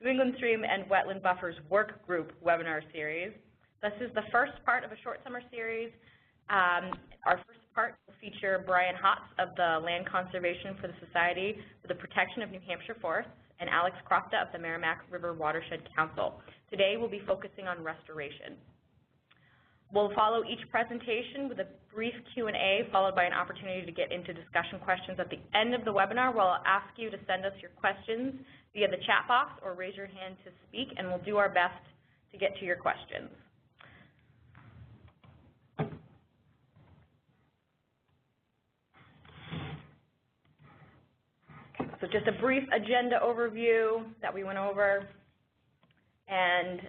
New England Stream and Wetland Buffers Work Group webinar series. This is the first part of a short summer series. Our first part will feature Brian Hotz of the Land Conservation for the Society for the Protection of New Hampshire Forests and Alex Crofta of the Merrimack River Watershed Council. Today we'll be focusing on restoration. We'll follow each presentation with a brief Q&A followed by an opportunity to get into discussion questions at the end of the webinar, where I'll ask you to send us your questions via the chat box or raise your hand to speak, and we'll do our best to get to your questions. So just a brief agenda overview that we went over. And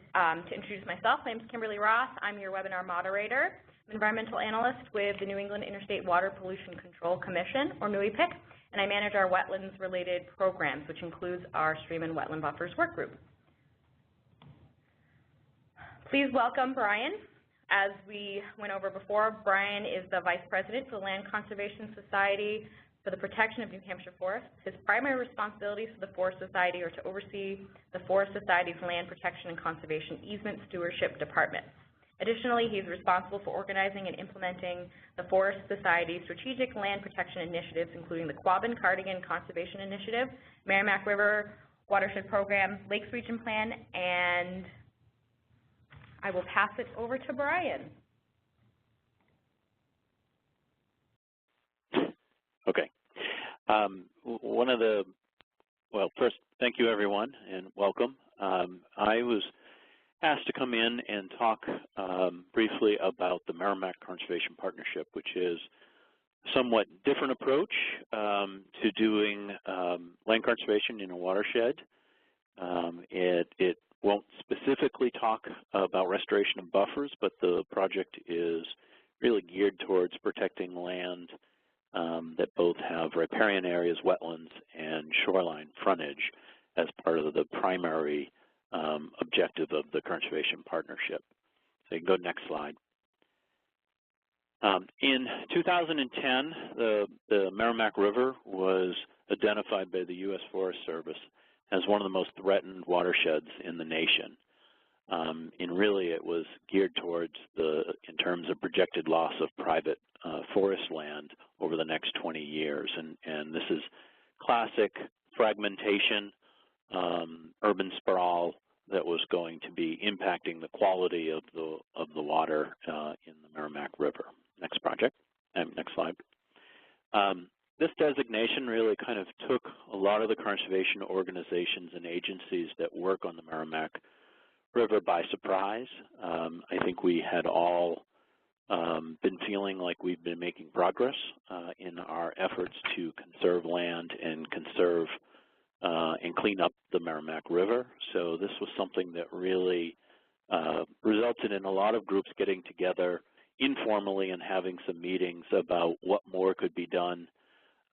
to introduce myself, my name is Kimberly Ross. I'm your webinar moderator. I'm an environmental analyst with the New England Interstate Water Pollution Control Commission, or NUIPIC, and I manage our wetlands-related programs, which includes our Stream and Wetland Buffers Work Group. Please welcome Brian. As we went over before, Brian is the Vice President for the Land Conservation Society for the Protection of New Hampshire Forests. His primary responsibilities for the Forest Society are to oversee the Forest Society's Land Protection and Conservation Easement Stewardship Department. Additionally, he is responsible for organizing and implementing the Forest Society's strategic land protection initiatives, including the Quabbin-Cardigan Conservation Initiative, Merrimack River Watershed Program, Lakes Region Plan, and I will pass it over to Brian. Okay. Well, first, thank you everyone and welcome. I was asked to come in and talk briefly about the Merrimack Conservation Partnership, which is a somewhat different approach to doing land conservation in a watershed. It won't specifically talk about restoration of buffers, but the project is really geared towards protecting land that both have riparian areas, wetlands, and shoreline frontage as part of the primary objective of the Conservation Partnership. So you can go to the next slide. In 2010, the Merrimack River was identified by the U.S. Forest Service as one of the most threatened watersheds in the nation. And really it was geared towards in terms of projected loss of private forest land over the next 20 years. And this is classic fragmentation, urban sprawl that was going to be impacting the quality of the water in the Merrimack River. Next project, next slide. This designation really kind of took a lot of the conservation organizations and agencies that work on the Merrimack River by surprise. I think we had all been feeling like we've been making progress in our efforts to conserve land and conserve and clean up the Merrimack River. So this was something that really resulted in a lot of groups getting together informally and having some meetings about what more could be done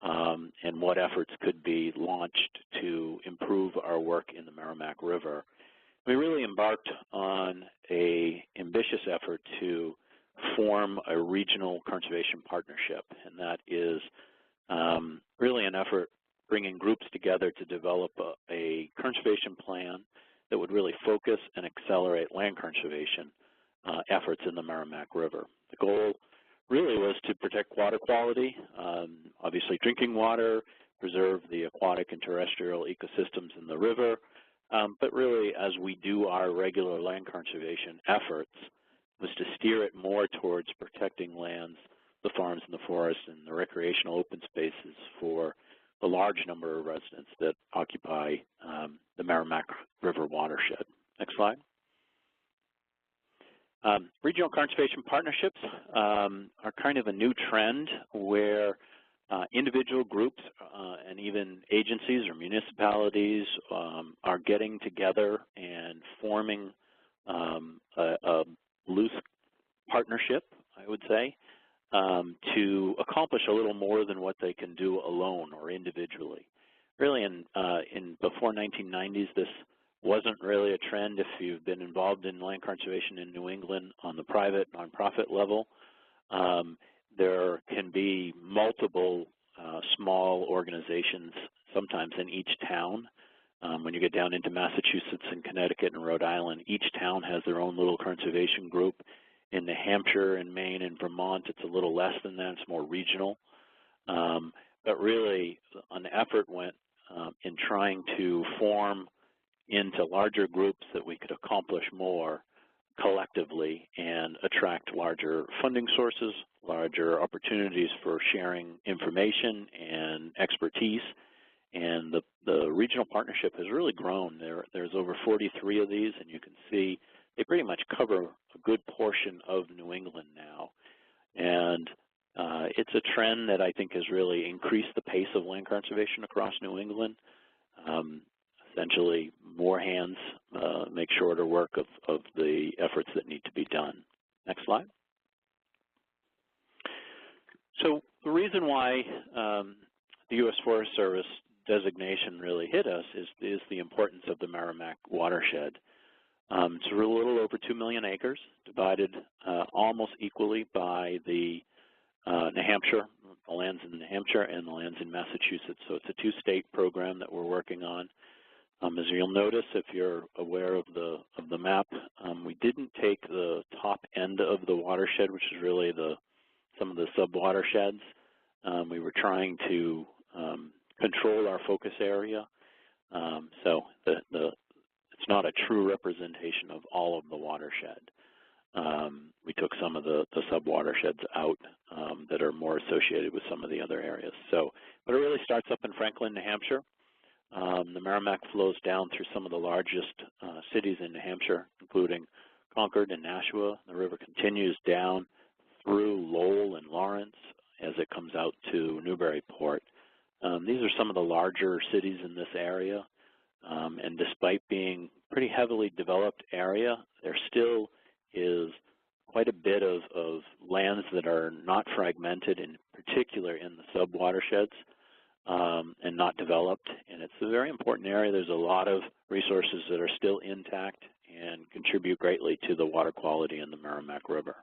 and what efforts could be launched to improve our work in the Merrimack River. We really embarked on an ambitious effort to form a regional conservation partnership, and that is really an effort bringing groups together to develop a conservation plan that would really focus and accelerate land conservation efforts in the Merrimack River. The goal really was to protect water quality, obviously drinking water, preserve the aquatic and terrestrial ecosystems in the river, but really as we do our regular land conservation efforts was to steer it more towards protecting lands, the farms and the forests and the recreational open spaces for the large number of residents that occupy the Merrimack River watershed. Next slide. Regional conservation partnerships are kind of a new trend where individual groups and even agencies or municipalities are getting together and forming a loose partnership, I would say, to accomplish a little more than what they can do alone or individually. Really, in before 1990s, this wasn't really a trend if you've been involved in land conservation in New England on the private, nonprofit level. There can be multiple small organizations, sometimes in each town, When you get down into Massachusetts and Connecticut and Rhode Island, each town has their own little conservation group. In New Hampshire and Maine and Vermont, it's a little less than that. It's more regional. But really, an effort went in trying to form into larger groups that we could accomplish more collectively and attract larger funding sources, larger opportunities for sharing information and expertise. And the regional partnership has really grown. There's over 43 of these, and you can see they pretty much cover a good portion of New England now. And it's a trend that I think has really increased the pace of land conservation across New England. Essentially, more hands make shorter work of the efforts that need to be done. Next slide. So the reason why the U.S. Forest Service designation really hit us is the importance of the Merrimack watershed. It's a little over 2 million acres, divided almost equally by the New Hampshire, the lands in New Hampshire and the lands in Massachusetts. So it's a two-state program that we're working on. As you'll notice, if you're aware of the map, we didn't take the top end of the watershed, which is really some of the sub-watersheds. We were trying to control our focus area, so it's not a true representation of all of the watershed. We took some of the sub-watersheds out that are more associated with some of the other areas. So, but it really starts up in Franklin, New Hampshire. The Merrimack flows down through some of the largest cities in New Hampshire, including Concord and Nashua. The river continues down through Lowell and Lawrence as it comes out to Newburyport. These are some of the larger cities in this area, and despite being pretty heavily developed area, there still is quite a bit of lands that are not fragmented, in particular in the sub-watersheds, and not developed. And it's a very important area. There's a lot of resources that are still intact and contribute greatly to the water quality in the Merrimack River.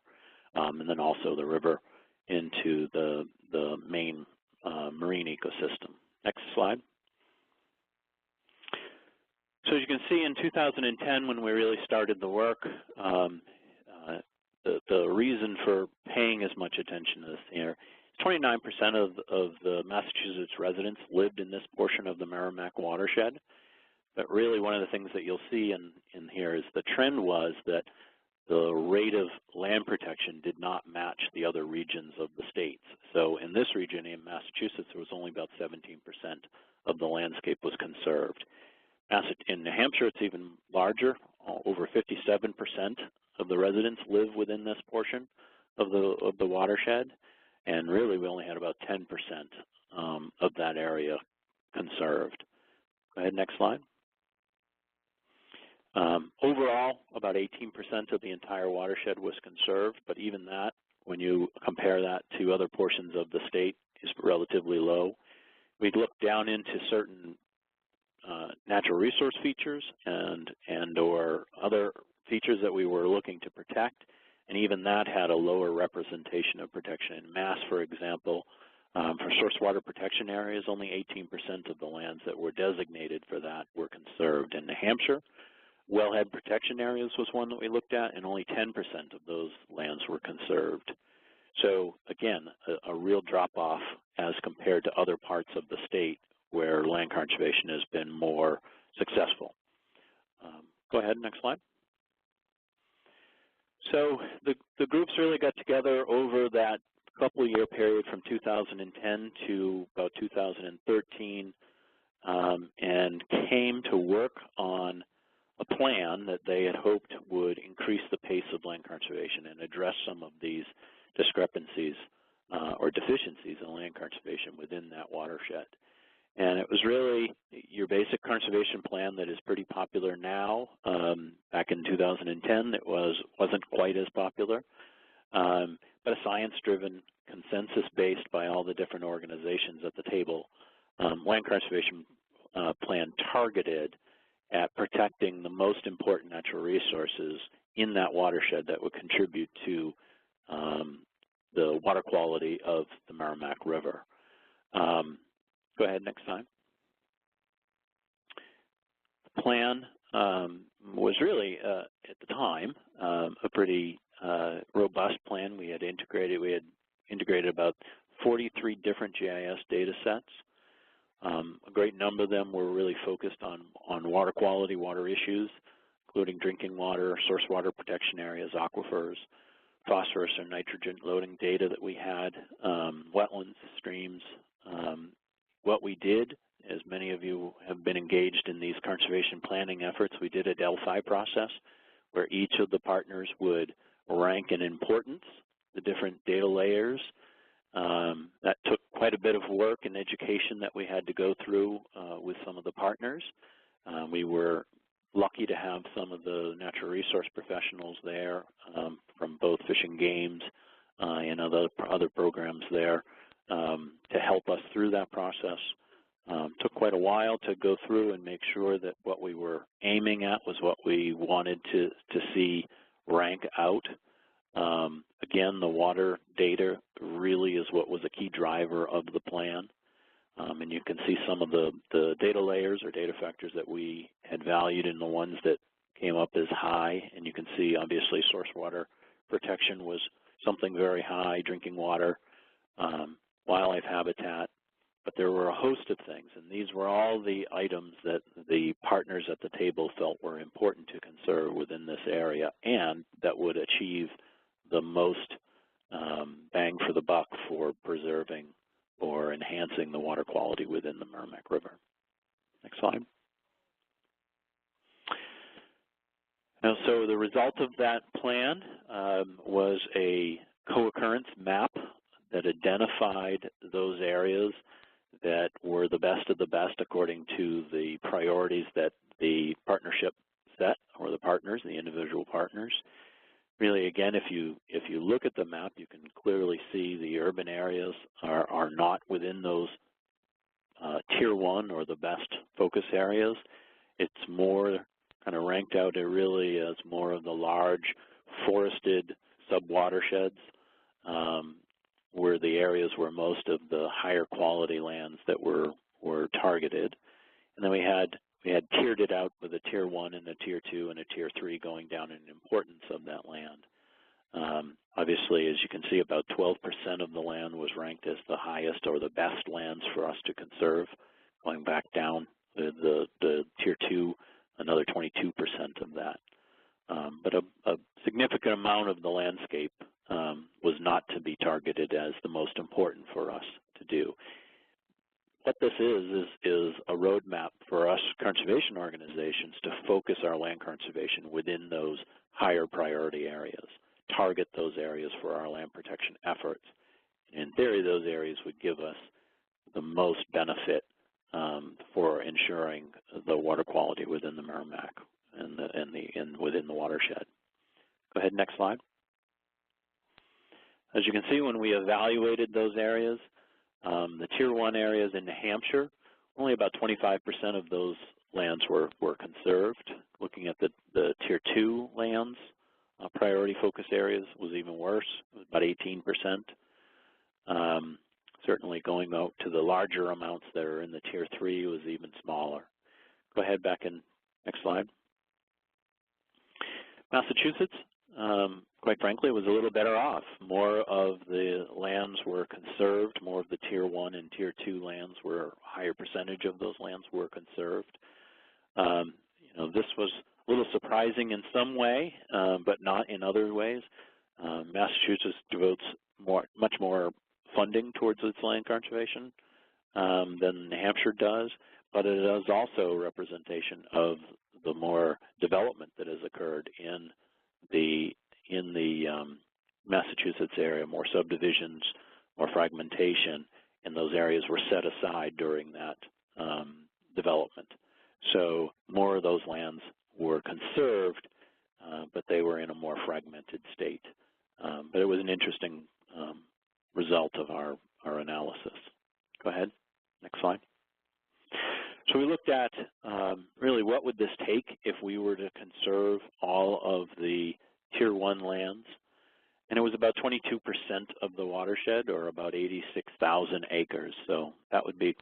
And then also the river into the main marine ecosystem. Next slide. So as you can see, in 2010, when we really started the work, the reason for paying as much attention to this here, 29% of the Massachusetts residents lived in this portion of the Merrimack watershed. But really one of the things that you'll see in here is the trend was that the rate of land protection did not match the other regions of the states. So in this region, in Massachusetts, there was only about 17% of the landscape was conserved. In New Hampshire, it's even larger. Over 57% of the residents live within this portion of the watershed. And really, we only had about 10% of that area conserved. Go ahead, next slide. Overall, about 18% of the entire watershed was conserved, but even that, when you compare that to other portions of the state, is relatively low. We'd look down into certain natural resource features and or other features that we were looking to protect, and even that had a lower representation of protection. In Mass, for example, for source water protection areas, only 18% of the lands that were designated for that were conserved. In New Hampshire, wellhead protection areas was one that we looked at, and only 10% of those lands were conserved. So again, a real drop-off as compared to other parts of the state where land conservation has been more successful. Go ahead, next slide. So the groups really got together over that couple-year period from 2010 to about 2013 and came to work on a plan that they had hoped would increase the pace of land conservation and address some of these discrepancies or deficiencies in land conservation within that watershed. And it was really your basic conservation plan that is pretty popular now. Back in 2010, it wasn't quite as popular, but a science-driven, consensus-based by all the different organizations at the table, land conservation plan targeted at protecting the most important natural resources in that watershed that would contribute to the water quality of the Merrimack River. Go ahead, next slide. plan was really, at the time, a pretty robust plan. We had integrated about 43 different GIS data sets. A great number of them were really focused on water quality, water issues, including drinking water, source water protection areas, aquifers, phosphorus or nitrogen loading data that we had, wetlands, streams. What we did, as many of you have been engaged in these conservation planning efforts, we did a Delphi process where each of the partners would rank in importance the different data layers. That took quite a bit of work and education that we had to go through with some of the partners. We were lucky to have some of the natural resource professionals there from both Fish and Games and other programs there to help us through that process. Took quite a while to go through and make sure that what we were aiming at was what we wanted to see rank out. Again, the water data really is what was a key driver of the plan. And you can see some of the data layers or data factors that we had valued and the ones that came up as high. And you can see, obviously, source water protection was something very high, drinking water, wildlife habitat. But there were a host of things, and these were all the items that the partners at the table felt were important to conserve within this area and that would achieve the most bang for the buck for preserving or enhancing the water quality within the Merrimack River. Next slide. Now, so the result of that plan was a co-occurrence map that identified those areas that were the best of the best according to the priorities that the partnership set, or the partners, the individual partners. Really, again, if you look at the map, you can clearly see the urban areas are not within those Tier 1 or the best focus areas. It's more kind of ranked out really as more of the large forested sub-watersheds were the areas where most of the higher quality lands that were targeted. And then we had tiered it out with a Tier 1 and a Tier 2 and a Tier 3 going down in importance of that land. Obviously, as you can see, about 12% of the land was ranked as the highest or the best lands for us to conserve. Going back down, the Tier 2, another 22% of that. But a significant amount of the landscape was not to be targeted as the most important for us to do. What this is a roadmap for us conservation organizations to focus our land conservation within those higher priority areas, target those areas for our land protection efforts. In theory, those areas would give us the most benefit for ensuring the water quality within the Merrimack and within the watershed. Go ahead, next slide. As you can see, when we evaluated those areas, the Tier 1 areas in New Hampshire, only about 25% of those lands were conserved. Looking at the Tier 2 lands, priority focus areas was even worse, it was about 18%. Certainly going out to the larger amounts that are in the Tier 3 was even smaller. Go ahead, back in, next slide. Massachusetts, quite frankly, was a little better off. More of the lands were conserved, more of the Tier 1 and Tier 2 lands were, a higher percentage of those lands were conserved. This was a little surprising in some way, but not in other ways. Massachusetts devotes much more funding towards its land conservation than New Hampshire does, but it is also a representation of the more development that has occurred in the Massachusetts area, more subdivisions, more fragmentation, and those areas were set aside during that development. So more of those lands were conserved, but they were in a more fragmented state. But it was an interesting result of our analysis. Go ahead, next slide. So we looked at really what would this take if we were to conserve all of the Tier 1 lands, and it was about 22% of the watershed, or about 86,000 acres. So that would be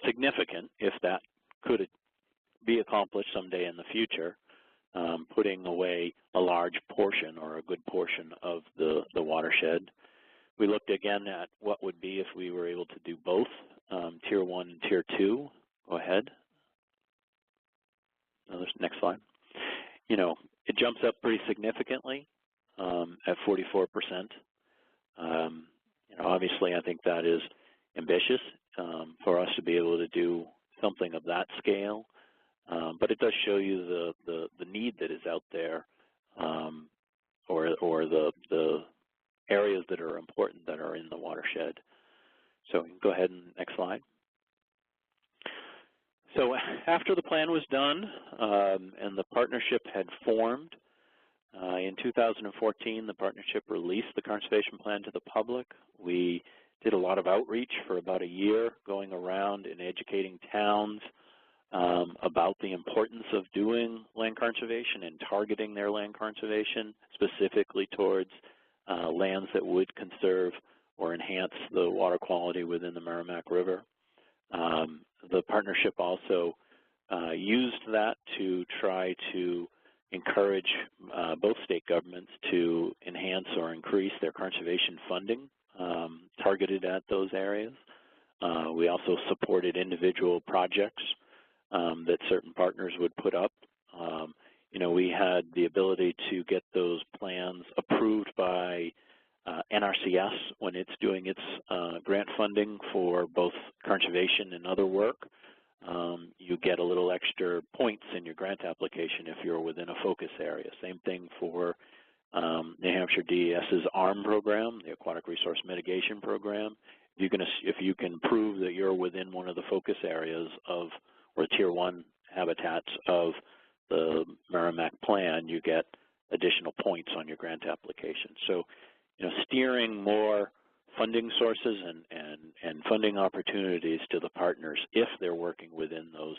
significant if that could be accomplished someday in the future, putting away a large portion or a good portion of the watershed. We looked again at what would be if we were able to do both, Tier 1 and Tier 2. Go ahead. Next slide. You know, it jumps up pretty significantly at 44%. You know, obviously, I think that is ambitious for us to be able to do something of that scale, but it does show you the need that is out there, or the areas that are important that are in the watershed. So go ahead and next slide. So after the plan was done and the partnership had formed, in 2014, the partnership released the conservation plan to the public. We did a lot of outreach for about a year, going around and educating towns about the importance of doing land conservation and targeting their land conservation, specifically towards lands that would conserve or enhance the water quality within the Merrimack River. The partnership also used that to try to encourage both state governments to enhance or increase their conservation funding targeted at those areas. We also supported individual projects that certain partners would put up. You know, we had the ability to get those plans approved by NRCS when it's doing its grant funding for both conservation and other work. You get a little extra points in your grant application if you're within a focus area. Same thing for New Hampshire DES's ARM program, the Aquatic Resource Mitigation Program. If you can prove that you're within one of the focus areas of, or Tier 1 habitats of the Merrimack plan, you get additional points on your grant application. So, you know, steering more funding sources and funding opportunities to the partners if they're working within those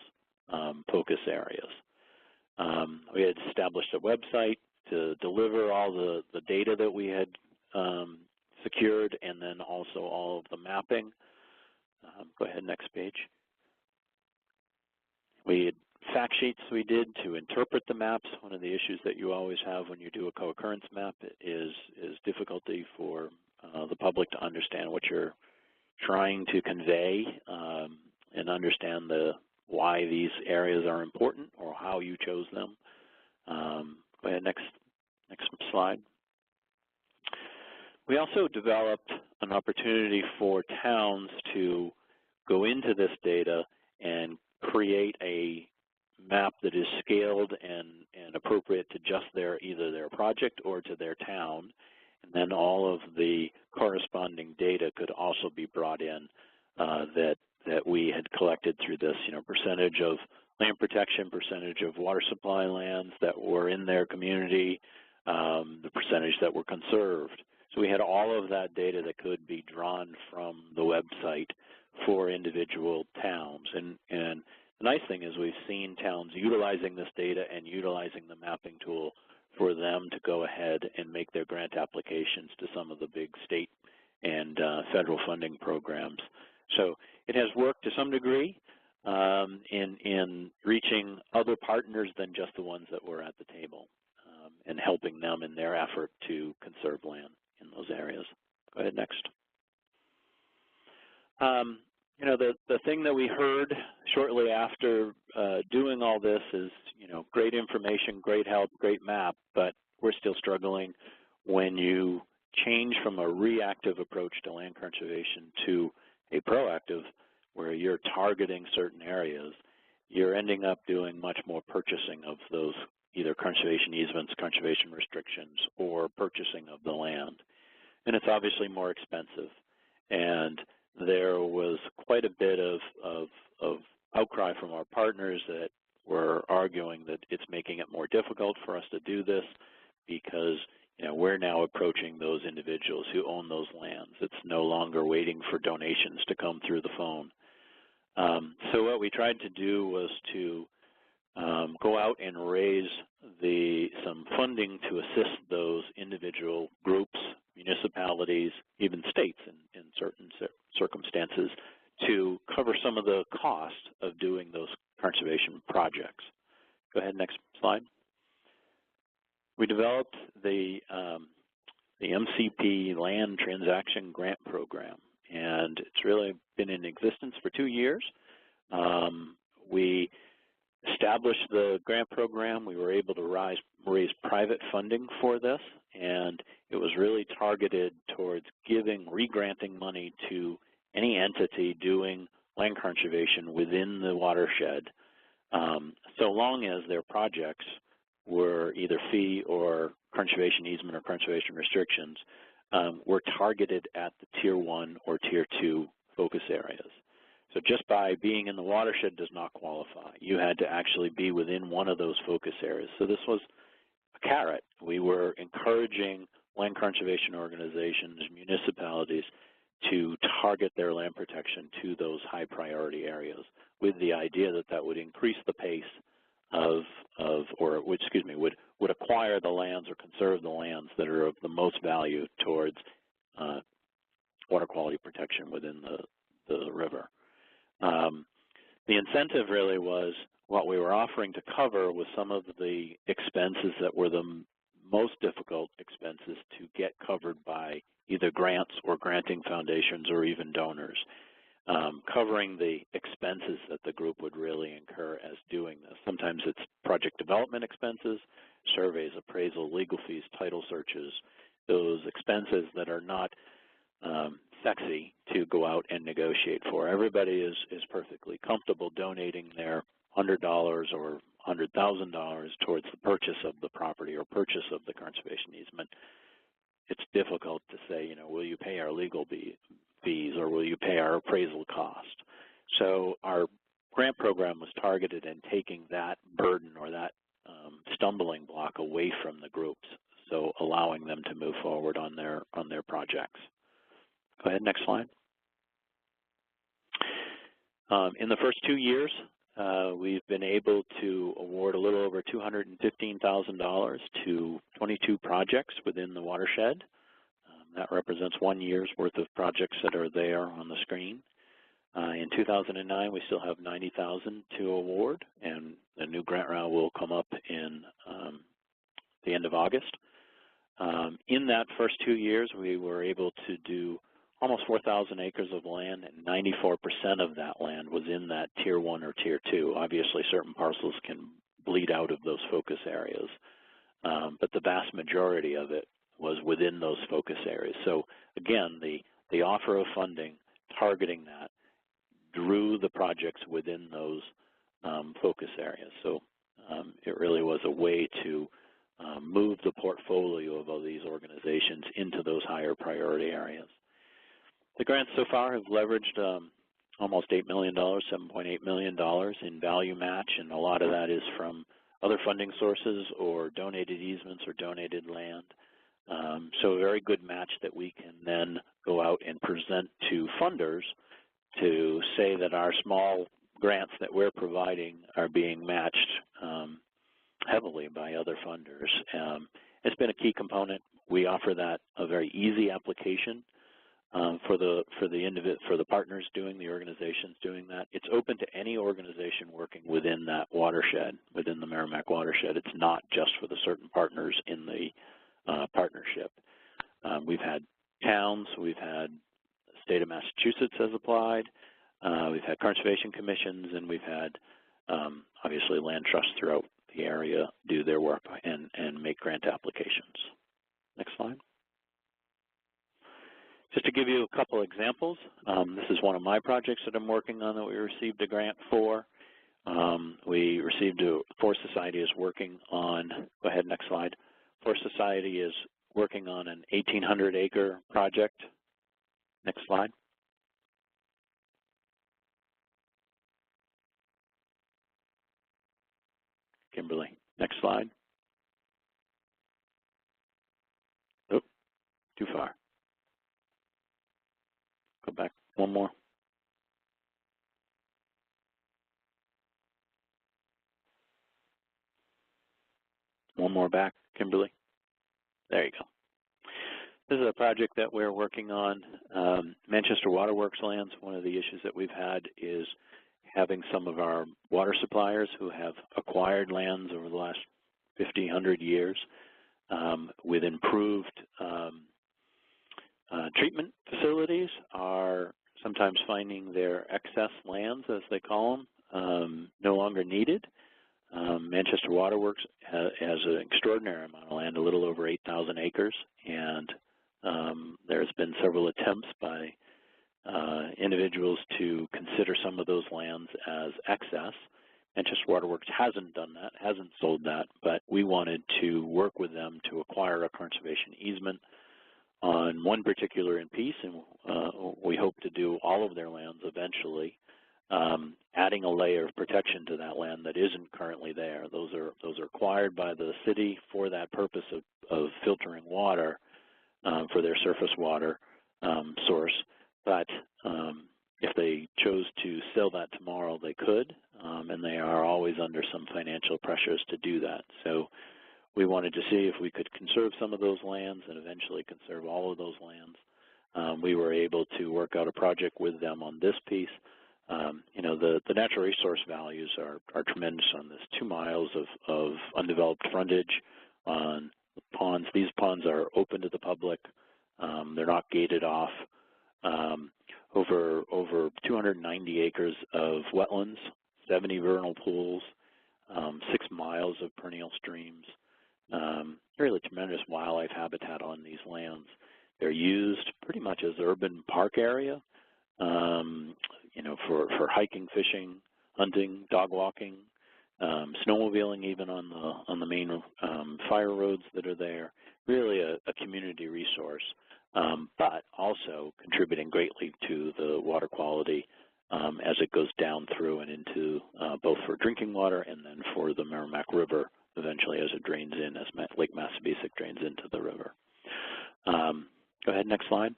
focus areas. We had established a website to deliver all the data that we had secured, and then also all of the mapping. Go ahead, next page. We had fact sheets we did to interpret the maps. One of the issues that you always have when you do a co-occurrence map is difficulty for the public to understand what you're trying to convey and understand why these areas are important or how you chose them. Go ahead, next slide. We also developed an opportunity for towns to go into this data and create a map that is scaled and appropriate to just either their project or to their town. And then all of the corresponding data could also be brought in that we had collected through this, you know, percentage of land protection, percentage of water supply lands that were in their community, the percentage that were conserved. So we had all of that data that could be drawn from the website for individual towns. And the nice thing is we've seen towns utilizing this data and utilizing the mapping tool for them to go ahead and make their grant applications to some of the big state and federal funding programs. So it has worked to some degree in reaching other partners than just the ones that were at the table and helping them in their effort to conserve land in those areas. Go ahead, next. You know, the thing that we heard shortly after doing all this is, you know, great information, great help, great map, but we're still struggling when you change from a reactive approach to land conservation to a proactive, where you're targeting certain areas. You're ending up doing much more purchasing of those either conservation easements, conservation restrictions, or purchasing of the land. And it's obviously more expensive. And there was quite a bit of outcry from our partners that were arguing that it's making it more difficult for us to do this because, you know, we're now approaching those individuals who own those lands. It's no longer waiting for donations to come through the phone. So what we tried to do was to go out and raise some funding to assist those individual groups, municipalities, even states in certain circumstances, to cover some of the cost of doing those conservation projects. Go ahead, next slide. We developed the MCP Land Transaction Grant Program, and it's really been in existence for 2 years. We established the grant program. We were able to raise private funding for this, and it was really targeted towards giving re-granting money to any entity doing land conservation within the watershed, so long as their projects were either fee or conservation easement or conservation restrictions, were targeted at the Tier 1 or Tier 2 focus areas. So just by being in the watershed does not qualify. You had to actually be within one of those focus areas. So this was a carrot. We were encouraging land conservation organizations, municipalities, to target their land protection to those high priority areas with the idea that that would increase the pace would acquire the lands or conserve the lands that are of the most value towards water quality protection within the river. The incentive really was what we were offering to cover was some of the expenses that were the most difficult expenses to get covered by either grants or granting foundations or even donors, covering the expenses that the group would really incur as doing this. Sometimes it's project development expenses, surveys, appraisal, legal fees, title searches, those expenses that are not sexy to go out and negotiate for. Everybody is perfectly comfortable donating their $100 or $100,000 towards the purchase of the property or purchase of the conservation easement. It's difficult to say, you know, will you pay our legal fees or will you pay our appraisal cost? So our grant program was targeted in taking that burden or that stumbling block away from the groups, so allowing them to move forward on their projects. Go ahead, next slide. In the first 2 years, we've been able to award a little over $215,000 to 22 projects within the watershed. That represents 1 year's worth of projects that are there on the screen. In 2009, we still have $90,000 to award, and the new grant round will come up in the end of August. In that first 2 years, we were able to do almost 4,000 acres of land, and 94% of that land was in that Tier 1 or Tier 2. Obviously, certain parcels can bleed out of those focus areas, but the vast majority of it was within those focus areas. So again, the offer of funding targeting that drew the projects within those focus areas. So it really was a way to move the portfolio of all these organizations into those higher priority areas. The grants so far have leveraged almost $8 million, $7.8 million in value match, and a lot of that is from other funding sources or donated easements or donated land. So a very good match that we can then go out and present to funders to say that our small grants that we're providing are being matched heavily by other funders. It's been a key component. We offer that a very easy application for the partners doing, the organizations doing that. It's open to any organization working within that watershed, within the Merrimack watershed. It's not just for the certain partners in the partnership. We've had towns, we've had the state of Massachusetts has applied, we've had conservation commissions, and we've had obviously land trusts throughout the area do their work and make grant applications. Next slide. Just to give you a couple examples, this is one of my projects that I'm working on that we received a grant for. We received Forest Society is working on, go ahead, next slide. Forest Society is working on an 1,800-acre project. Next slide. Kimberly, next slide. Oh, too far. Go back one more. One more back, Kimberly. There you go. This is a project that we're working on. Manchester Waterworks lands. One of the issues that we've had is having some of our water suppliers who have acquired lands over the last 50, 100 years with improved treatment facilities are sometimes finding their excess lands, as they call them, no longer needed. Manchester Waterworks has an extraordinary amount of land, a little over 8,000 acres, and there's been several attempts by individuals to consider some of those lands as excess. Manchester Waterworks hasn't done that, hasn't sold that, but we wanted to work with them to acquire a conservation easement on one particular piece, and we hope to do all of their lands eventually, adding a layer of protection to that land that isn't currently there. Those are acquired by the city for that purpose of filtering water for their surface water source. But if they chose to sell that tomorrow, they could, and they are always under some financial pressures to do that. So we wanted to see if we could conserve some of those lands and eventually conserve all of those lands. We were able to work out a project with them on this piece. You know, the natural resource values are tremendous on this. 2 miles of undeveloped frontage on the ponds. These ponds are open to the public. They're not gated off. Over 290 acres of wetlands, 70 vernal pools, 6 miles of perennial streams, really tremendous wildlife habitat on these lands. They're used pretty much as urban park area, you know, for hiking, fishing, hunting, dog walking, snowmobiling, even on the main fire roads that are there. Really a community resource, but also contributing greatly to the water quality as it goes down through and into both for drinking water and then for the Merrimack River eventually as it drains in, as Lake Massabesic drains into the river. Go ahead, next slide.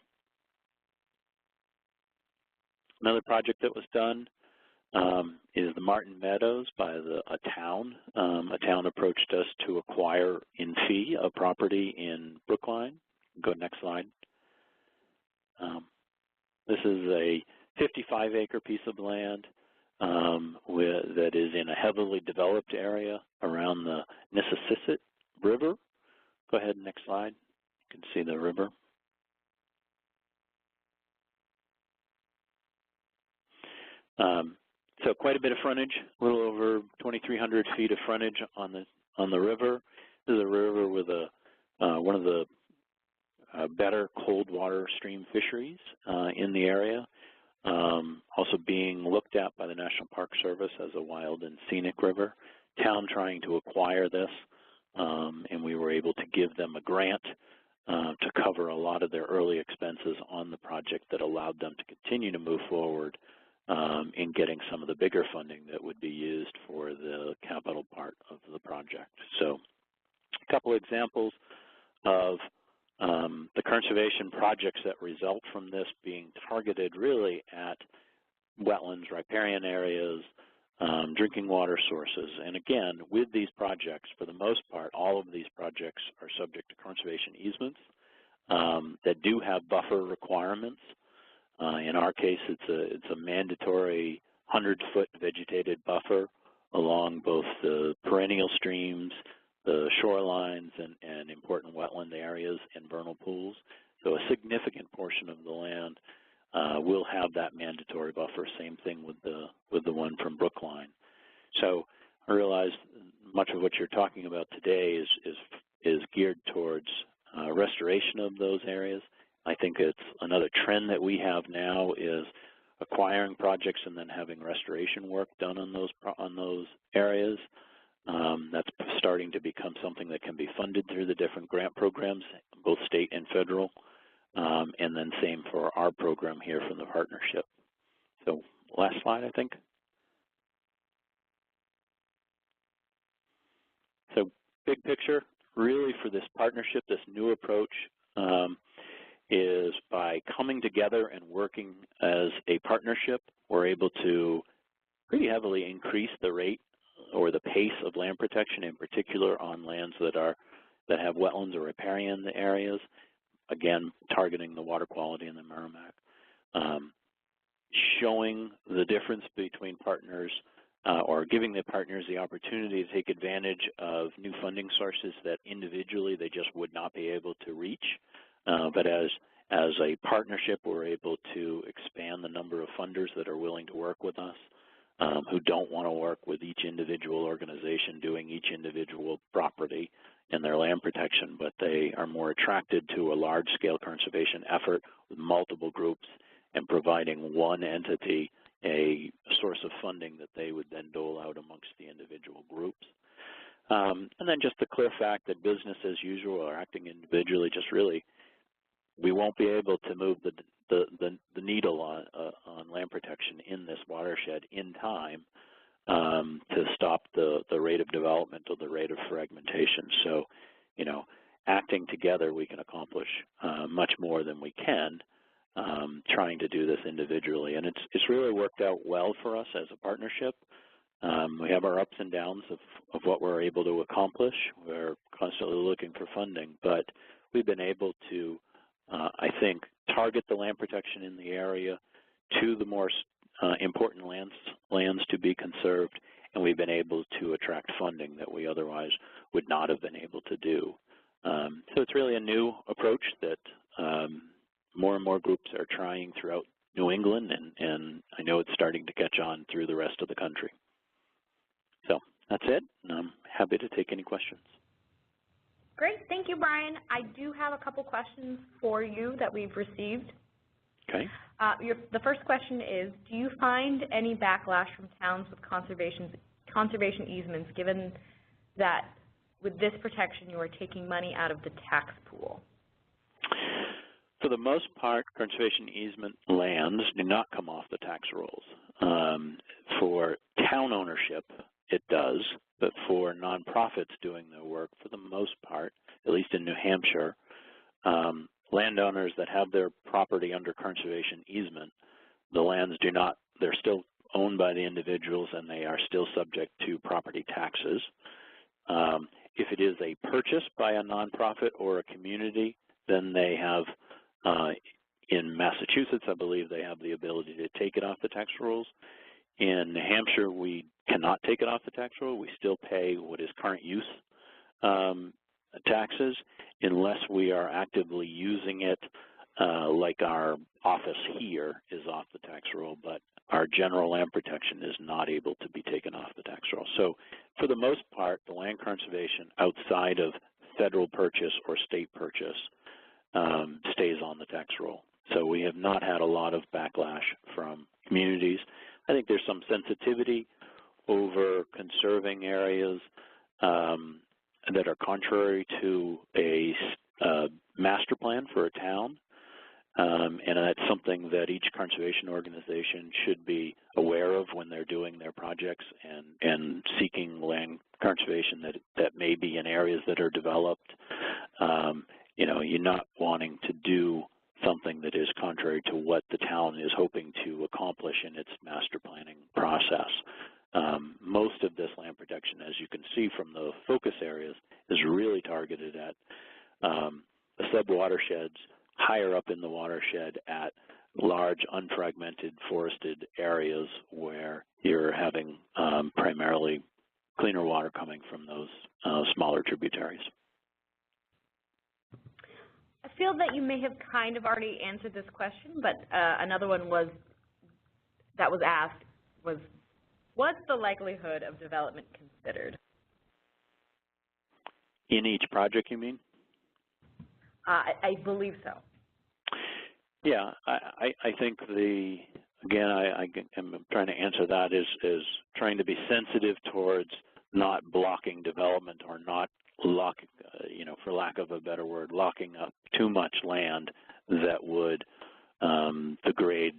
Another project that was done is the Martin Meadows by a town. A town approached us to acquire in fee a property in Brookline. Go next slide. This is a 55-acre piece of land that is in a heavily developed area around the Nississippi River. Go ahead, next slide. You can see the river. So quite a bit of frontage, a little over 2,300 feet of frontage on the river. This is a river with one of the better cold water stream fisheries in the area. Also being looked at by the National Park Service as a wild and scenic river. Town trying to acquire this, and we were able to give them a grant to cover a lot of their early expenses on the project that allowed them to continue to move forward in getting some of the bigger funding that would be used for the capital part of the project. So a couple examples of the conservation projects that result from this being targeted really at wetlands, riparian areas, drinking water sources. And again, with these projects, for the most part, all of these projects are subject to conservation easements that do have buffer requirements. In our case, it's a mandatory 100-foot vegetated buffer along both the perennial streams, the shorelines, and important wetland areas and vernal pools. So a significant portion of the land will have that mandatory buffer. Same thing with the one from Brookline. So I realize much of what you're talking about today is geared towards restoration of those areas. I think it's another trend that we have now is acquiring projects and then having restoration work done on those areas. That's starting to become something that can be funded through the different grant programs, both state and federal, and then same for our program here from the partnership. So last slide, I think. So big picture, really for this partnership, this new approach, is by coming together and working as a partnership, we're able to pretty heavily increase the rate or the pace of land protection, in particular on lands that have wetlands or riparian areas, again, targeting the water quality in the Merrimack. showing the difference between partners or giving the partners the opportunity to take advantage of new funding sources that individually they just would not be able to reach. But as a partnership, we're able to expand the number of funders that are willing to work with us, who don't want to work with each individual organization doing each individual property in their land protection, but they are more attracted to a large-scale conservation effort with multiple groups and providing one entity a source of funding that they would then dole out amongst the individual groups. And then just the clear fact that business as usual or acting individually, just really, we won't be able to move the needle on land protection in this watershed in time to stop the rate of development or the rate of fragmentation. So, you know, acting together, we can accomplish much more than we can trying to do this individually. And it's really worked out well for us as a partnership. We have our ups and downs of what we're able to accomplish. We're constantly looking for funding, but we've been able to, I think, target the land protection in the area to the more important lands to be conserved, and we've been able to attract funding that we otherwise would not have been able to do. So it's really a new approach that more and more groups are trying throughout New England, and I know it's starting to catch on through the rest of the country. So that's it, and I'm happy to take any questions. Great, thank you, Brian. I do have a couple questions for you that we've received. Okay. The first question is, do you find any backlash from towns with conservation easements, given that with this protection you are taking money out of the tax pool? For the most part, conservation easement lands do not come off the tax rolls. For town ownership, it does, but for nonprofits doing their work, for the most part, at least in New Hampshire, landowners that have their property under conservation easement, the lands do not, they're still owned by the individuals and they are still subject to property taxes. If it is a purchase by a nonprofit or a community, then they have, in Massachusetts, I believe they have the ability to take it off the tax rolls. In New Hampshire, we cannot take it off the tax roll. We still pay what is current use taxes unless we are actively using it, like our office here is off the tax roll, but our general land protection is not able to be taken off the tax roll. So for the most part, the land conservation outside of federal purchase or state purchase stays on the tax roll. So we have not had a lot of backlash from communities. I think there's some sensitivity over conserving areas that are contrary to a master plan for a town, and that's something that each conservation organization should be aware of when they're doing their projects and seeking land conservation that may be in areas that are developed. You know, you're not wanting to do something that is contrary to what the town is hoping to accomplish in its master planning process. Most of this land protection, as you can see from the focus areas, is really targeted at the sub-watersheds, higher up in the watershed at large unfragmented forested areas where you're having primarily cleaner water coming from those smaller tributaries. I feel that you may have kind of already answered this question, but another one that was asked was, what's the likelihood of development considered? In each project, you mean? I believe so. Yeah, I think again, I'm trying to answer that is trying to be sensitive towards not blocking development or not locking, you know, for lack of a better word, locking up too much land that would degrade,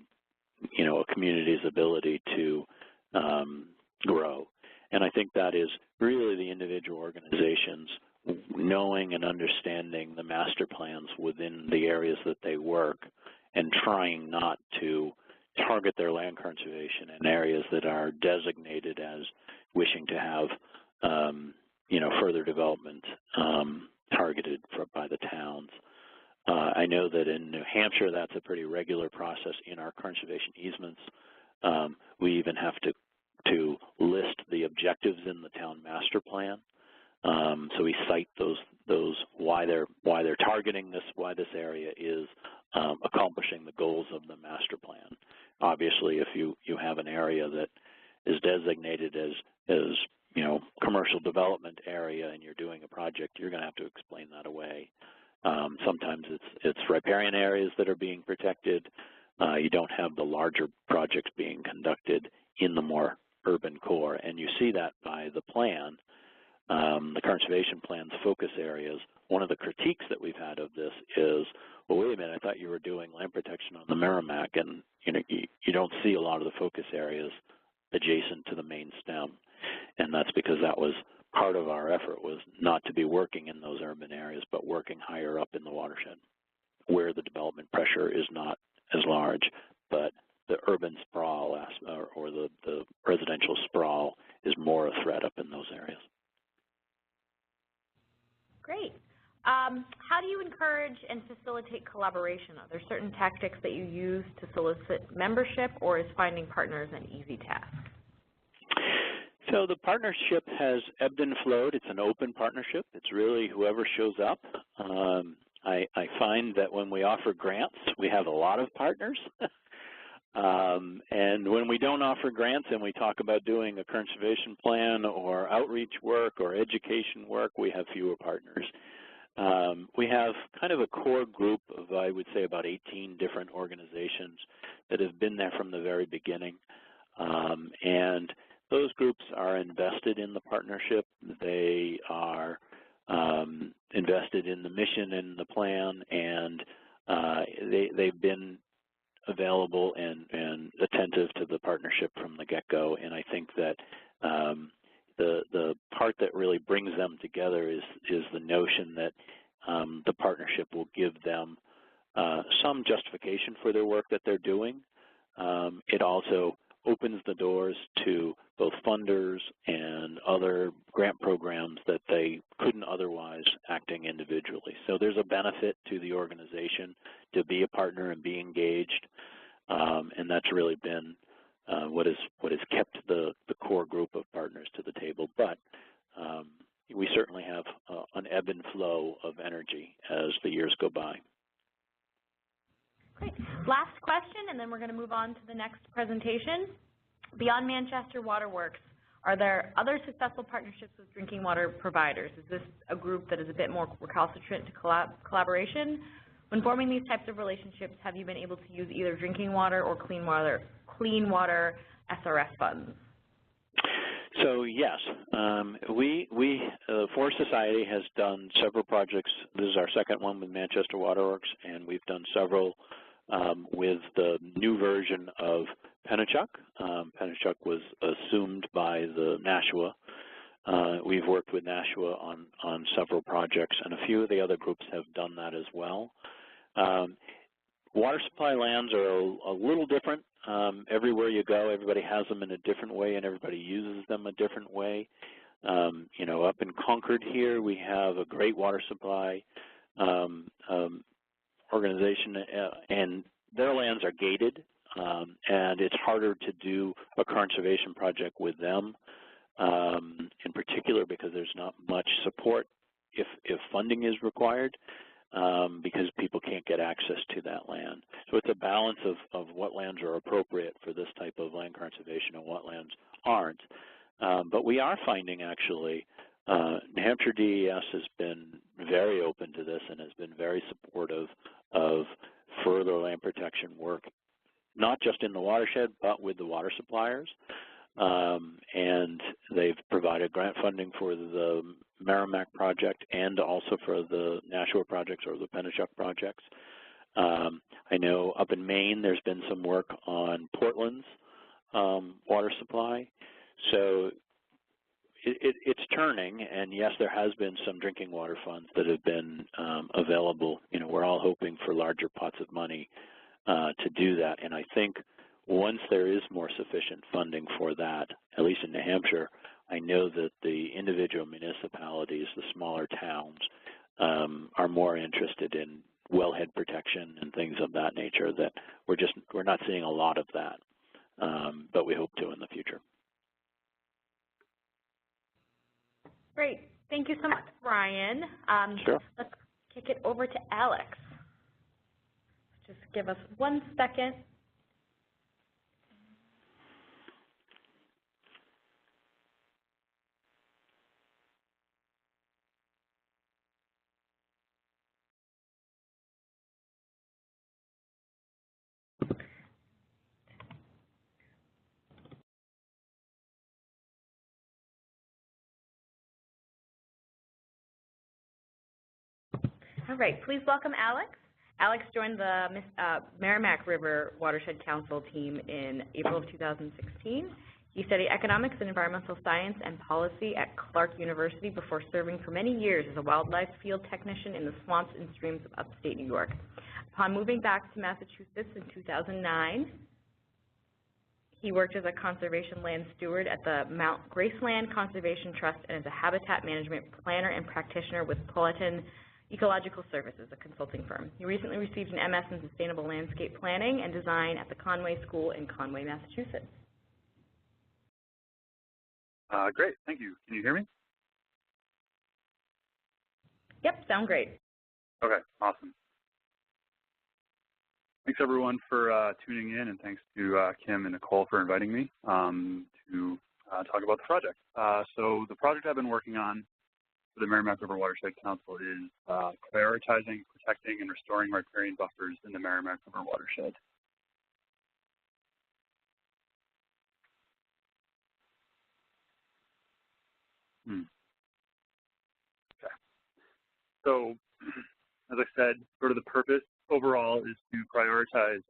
you know, a community's ability to grow. And I think that is really the individual organizations knowing and understanding the master plans within the areas that they work and trying not to target their land conservation in areas that are designated as wishing to have you know, further development targeted by the towns. I know that in New Hampshire that's a pretty regular process in our conservation easements. We even have to list the objectives in the town master plan. So we cite those why they're targeting this, why this area is accomplishing the goals of the master plan. Obviously, if you have an area that is designated as commercial development area and you're doing a project, you're going to have to explain that away. Sometimes it's riparian areas that are being protected. You don't have the larger projects being conducted in the more urban core, and you see that by the plan. The conservation plan's focus areas. One of the critiques that we've had of this is, well, wait a minute, I thought you were doing land protection on the Merrimack, and you don't see a lot of the focus areas adjacent to the main stem, and that's because that was part of our effort, was not to be working in those urban areas, but working higher up in the watershed, where the development pressure is not as large, but the urban sprawl or the residential sprawl is more a threat up in those areas. Great. How do you encourage and facilitate collaboration? Are there certain tactics that you use to solicit membership, or is finding partners an easy task? So the partnership has ebbed and flowed. It's an open partnership. It's really whoever shows up. I find that when we offer grants, we have a lot of partners. And when we don't offer grants and we talk about doing a conservation plan or outreach work or education work, we have fewer partners. We have kind of a core group of, I would say, about 18 different organizations that have been there from the very beginning. And those groups are invested in the partnership. They are invested in the mission and the plan, and they've been available and attentive to the partnership from the get-go. And I think that the part that really brings them together is the notion that the partnership will give them some justification for their work that they're doing. It also opens the doors to both funders and other grant programs that they couldn't otherwise acting individually. So there's a benefit to the organization to be a partner and be engaged, and that's really been what has kept the core group of partners to the table. But we certainly have an ebb and flow of energy as the years go by. Great. Last question, and then we're going to move on to the next presentation. Beyond Manchester Waterworks, are there other successful partnerships with drinking water providers? Is this a group that is a bit more recalcitrant to collaboration? When forming these types of relationships, have you been able to use either drinking water or clean water SRF funds? So yes, Forest Society has done several projects. This is our second one with Manchester Waterworks, and we've done several with the new version of Pennachuck. Pennachuck was assumed by the Nashua. We've worked with Nashua on several projects, and a few of the other groups have done that as well. Water supply lands are a little different. Everywhere you go, everybody has them in a different way, and everybody uses them a different way. Up in Concord here, we have a great water supply organization, and their lands are gated, and it's harder to do a conservation project with them, in particular because there's not much support if funding is required, because people can't get access to that land. So it's a balance of what lands are appropriate for this type of land conservation and what lands aren't. But we are finding, actually, New Hampshire DES has been very open to this and has been very supportive of further land protection work, not just in the watershed, but with the water suppliers. And they've provided grant funding for the Merrimack project and also for the Nashua projects or the Pennachuck projects. I know up in Maine there's been some work on Portland's water supply. So it's turning, and yes, there has been some drinking water funds that have been available. We're all hoping for larger pots of money to do that, and I think once there is more sufficient funding for that, at least in New Hampshire, I know that the individual municipalities, the smaller towns, are more interested in wellhead protection and things of that nature that we're not seeing a lot of that, but we hope to in the future. Great. Thank you so much, Brian. Sure. Let's kick it over to Alex. Just give us 1 second. All right, please welcome Alex. Alex joined the Merrimack River Watershed Council team in April of 2016. He studied economics and environmental science and policy at Clark University before serving for many years as a wildlife field technician in the swamps and streams of upstate New York. Upon moving back to Massachusetts in 2009, he worked as a conservation land steward at the Mount Graceland Conservation Trust and as a habitat management planner and practitioner with Politan Ecological Services, a consulting firm. He recently received an MS in Sustainable Landscape Planning and Design at the Conway School in Conway, Massachusetts. Great, thank you. Can you hear me? Yep, sound great. Okay, awesome. Thanks everyone for tuning in, and thanks to Kim and Nicole for inviting me to talk about the project. So the project I've been working on for the Merrimack River Watershed Council is prioritizing, protecting, and restoring riparian buffers in the Merrimack River Watershed. Okay. So, as I said, sort of the purpose overall is to prioritize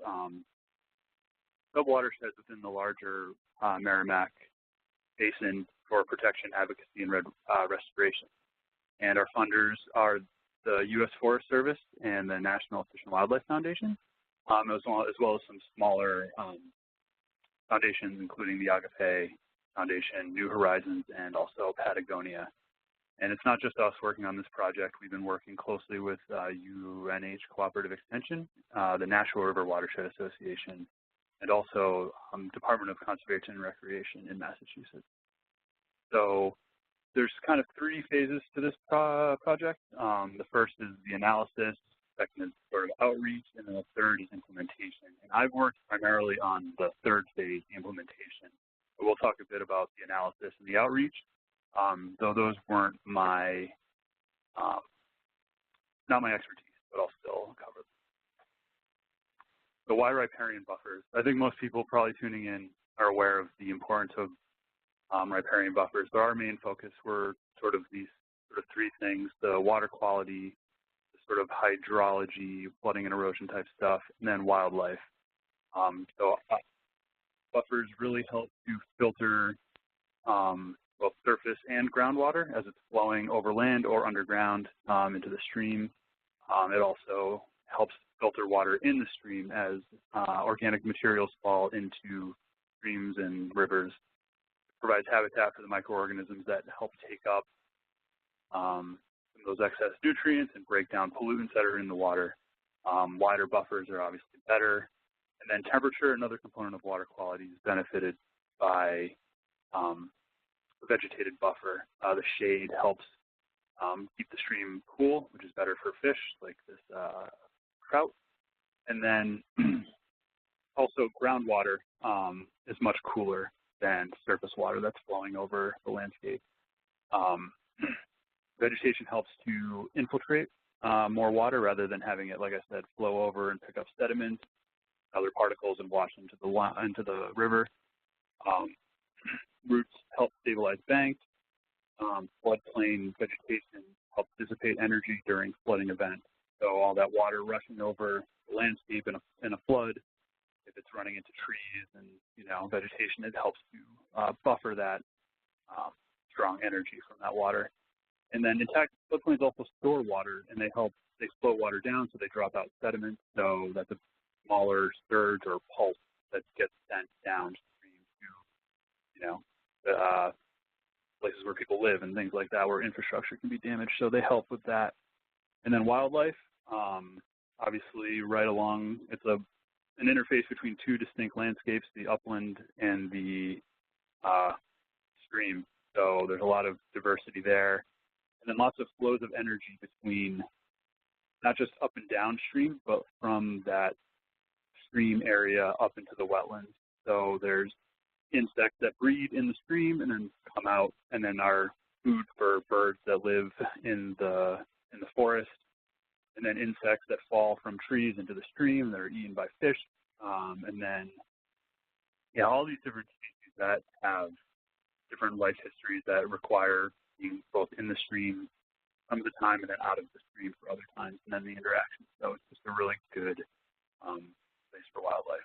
sub-watersheds within the larger Merrimack Basin for protection, advocacy, and restoration. And our funders are the U.S. Forest Service and the National Fish and Wildlife Foundation, as well as some smaller foundations, including the Agape Foundation, New Horizons, and also Patagonia. And it's not just us working on this project. We've been working closely with UNH Cooperative Extension, the Nashua River Watershed Association, and also Department of Conservation and Recreation in Massachusetts. So there's kind of 3 phases to this project. The first is the analysis, second is sort of outreach, and then the third is implementation. And I've worked primarily on the 3rd phase, the implementation. But we'll talk a bit about the analysis and the outreach, though those weren't my, not my expertise, but I'll still cover them. So why riparian buffers? I think most people probably tuning in are aware of the importance of riparian buffers, but our main focus were sort of these 3 things: the water quality, the sort of hydrology, flooding and erosion type stuff, and then wildlife. So buffers really help to filter both surface and groundwater as it's flowing over land or underground into the stream. It also helps filter water in the stream as organic materials fall into streams and rivers. Provides habitat for the microorganisms that help take up some of those excess nutrients and break down pollutants that are in the water. Wider buffers are obviously better. And then temperature, another component of water quality, is benefited by a vegetated buffer. The shade helps keep the stream cool, which is better for fish like this trout. And then also groundwater is much cooler than surface water that's flowing over the landscape. Vegetation helps to infiltrate more water rather than having it, like I said, flow over and pick up sediment, other particles, and wash into the river. Roots help stabilize banks. Floodplain vegetation helps dissipate energy during flooding events. So all that water rushing over the landscape in a flood, if it's running into trees and vegetation, it helps to buffer that strong energy from that water. And then intact floodplains also store water, and they slow water down, so they drop out sediment, so that's a smaller surge or pulse that gets sent downstream to places where people live and things like that, where infrastructure can be damaged. So they help with that. And then wildlife. obviously right along, it's an interface between two distinct landscapes, the upland and the stream. So there's a lot of diversity there. And then lots of flows of energy between not just up and downstream, but from that stream area up into the wetlands. So there's insects that breed in the stream and then come out and then are food for birds that live in the forest, and then insects that fall from trees into the stream that are eaten by fish, and then all these different species that have different life histories that require being both in the stream some of the time and then out of the stream for other times, and then the interaction. So it's just a really good place for wildlife.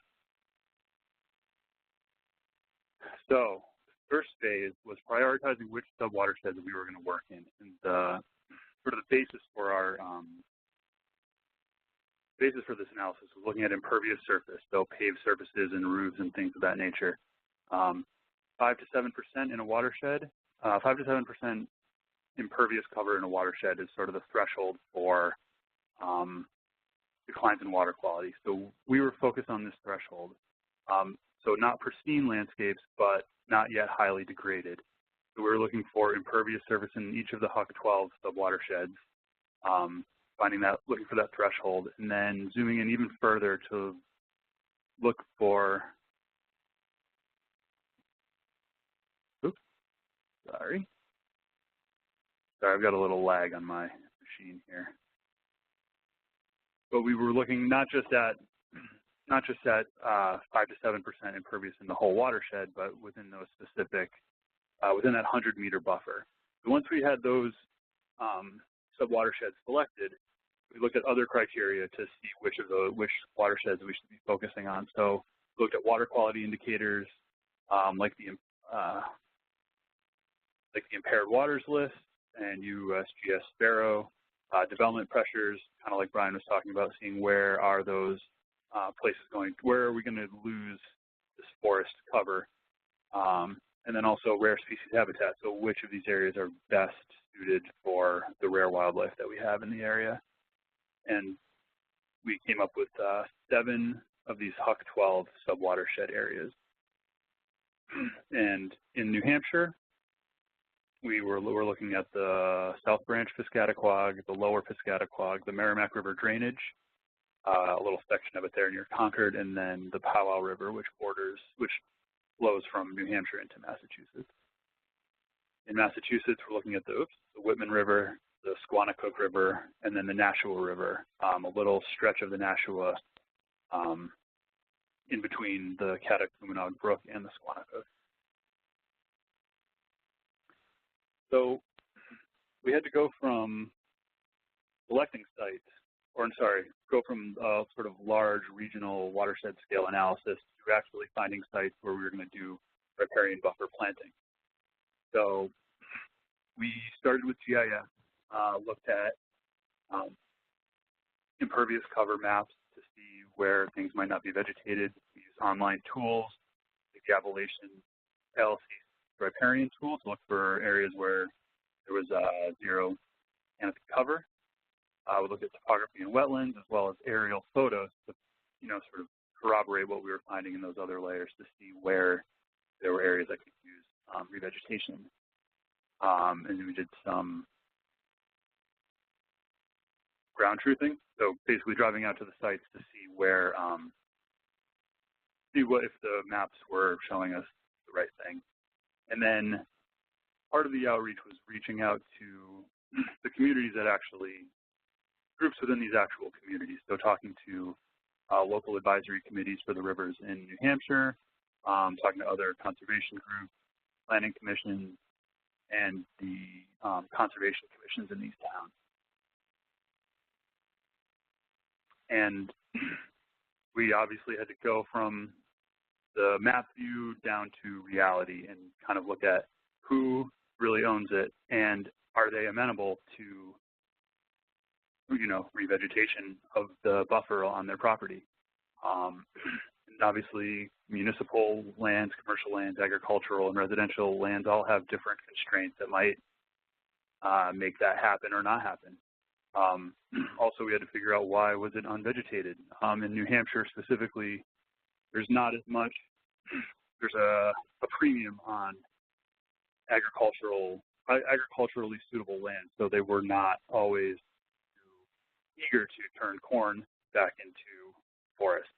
So the first phase was prioritizing which sub-watersheds we were going to work in, and sort of the basis for our basis for this analysis was looking at impervious surface, so paved surfaces and roofs and things of that nature. 5 to 7% in a watershed, 5 to 7% impervious cover in a watershed is sort of the threshold for declines in water quality. So we were focused on this threshold. So not pristine landscapes, but not yet highly degraded. So we were looking for impervious surface in each of the Huck 12 sub-watersheds, looking for that threshold, and then zooming in even further to look for, sorry, I've got a little lag on my machine here. But we were looking not just at 5 to 7% impervious in the whole watershed, but within those specific, within that 100-meter buffer. So once we had those sub-watersheds selected, we looked at other criteria to see which watersheds we should be focusing on. So we looked at water quality indicators, like the impaired waters list and USGS Sparrow, development pressures, kind of like Brian was talking about, seeing where are those places going, where are we going to lose this forest cover, and then also rare species habitat, so which of these areas are best suited for the rare wildlife that we have in the area. And we came up with 7 of these Huck 12 sub-watershed areas. And in New Hampshire, we're looking at the South Branch Piscataquag, the Lower Piscataquag, the Merrimack River drainage, a little section of it there near Concord, and then the Powell River, which flows from New Hampshire into Massachusetts. In Massachusetts, we're looking at the Whitman River, the Squanicook River, and then the Nashua River, a little stretch of the Nashua in between the Catocumnog Brook and the Squanicook. So we had to go from selecting sites, go from sort of large regional watershed scale analysis to actually finding sites where we were going to do riparian buffer planting. So we started with GIS, looked at impervious cover maps to see where things might not be vegetated. We used online tools, the Gavelation LC riparian tool to look for areas where there was zero canopy cover. We looked at topography and wetlands as well as aerial photos to, sort of corroborate what we were finding in those other layers to see where there were areas that could use revegetation. And then we did some ground truthing, so basically driving out to the sites to see where, if the maps were showing us the right thing. And then part of the outreach was reaching out to the communities that groups within these actual communities. So talking to local advisory committees for the rivers in New Hampshire, talking to other conservation groups, planning commissions, and the conservation commissions in these towns. And we obviously had to go from the map view down to reality and kind of look at who really owns it and are they amenable to, revegetation of the buffer on their property. And obviously, municipal lands, commercial lands, agricultural and residential lands all have different constraints that might make that happen or not happen. Also, we had to figure out why was it unvegetated. In New Hampshire specifically, there's not as much, there's a premium on agriculturally suitable land, so they were not always eager to turn corn back into forest.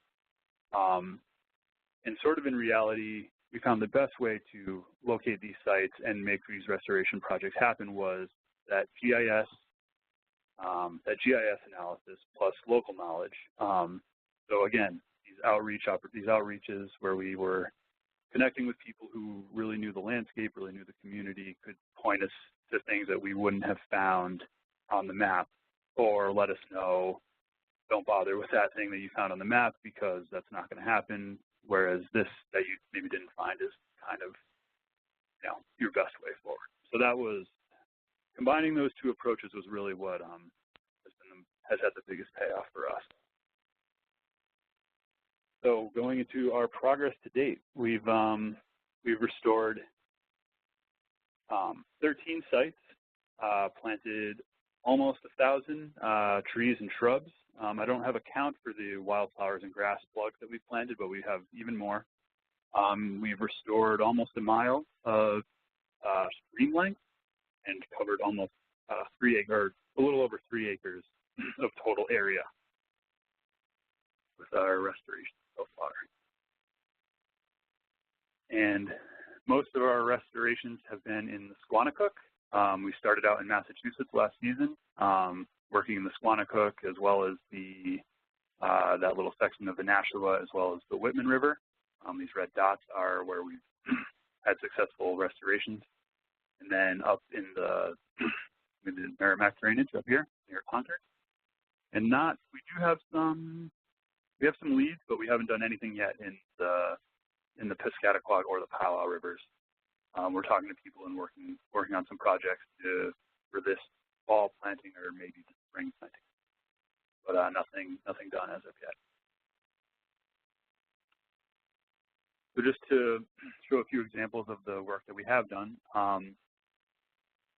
And sort of in reality, we found the best way to locate these sites and make these restoration projects happen was that GIS analysis plus local knowledge. So again, these outreaches where we were connecting with people who really knew the landscape, really knew the community, could point us to things that we wouldn't have found on the map, or let us know, don't bother with that thing that you found on the map because that's not going to happen, whereas this that you maybe didn't find is kind of, your best way forward. So that was, combining those two approaches was really what has had the biggest payoff for us. So going into our progress to date, we've restored 13 sites, planted almost 1,000 trees and shrubs. I don't have a count for the wildflowers and grass plugs that we've planted, but we have even more. We've restored almost a mile of stream length and covered almost a little over 3 acres of total area with our restoration so far. And most of our restorations have been in the Squanicook. We started out in Massachusetts last season, working in the Squanicook as well as that little section of the Nashua as well as the Whitman River. These red dots are where we've had successful restorations. And then up in the Merrimack drainage up here near Concord. And we have some leads, but we haven't done anything yet in the Piscataquag or the Powwow rivers. We're talking to people and working on some projects for this fall planting or maybe the spring planting, but nothing done as of yet. So just to show a few examples of the work that we have done.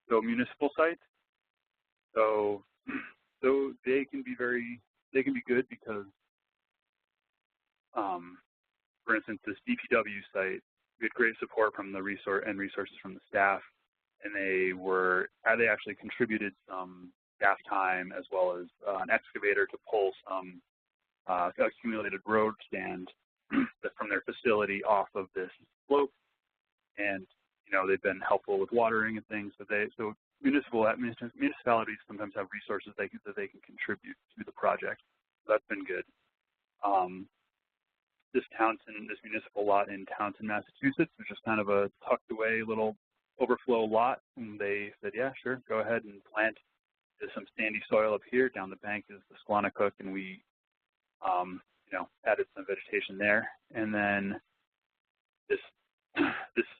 So municipal sites. So they can be good because, for instance, this DPW site, we had great support from the resources from the staff, and they actually contributed some staff time as well as an excavator to pull some accumulated road stand from their facility off of this slope, and they've been helpful with watering and things. So municipalities sometimes have resources that they can contribute to the project. So that's been good. This municipal lot in Townsend, Massachusetts, which is kind of a tucked away little overflow lot, and they said, yeah, sure, go ahead and plant. There's some sandy soil up here. Down the bank is the Squanicook, and we added some vegetation there. And then this